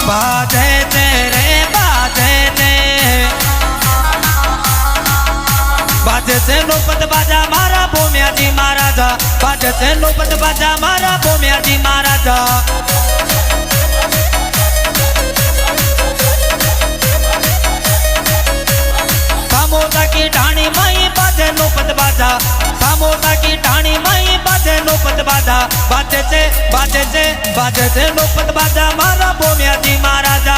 बाजे रे बाजे बाजे नौपत बाजा मारा भूमिया जी महाराजा बाजे नौपत बाजा मारा भूमिया जी महाराजा सामोता की ढाणी माई बाजे नौपत बाजा सामोता की ढाणी माई बाजे नौपत बाजा बाजे से नौपत बाजा मारा भूमिया जी महाराजा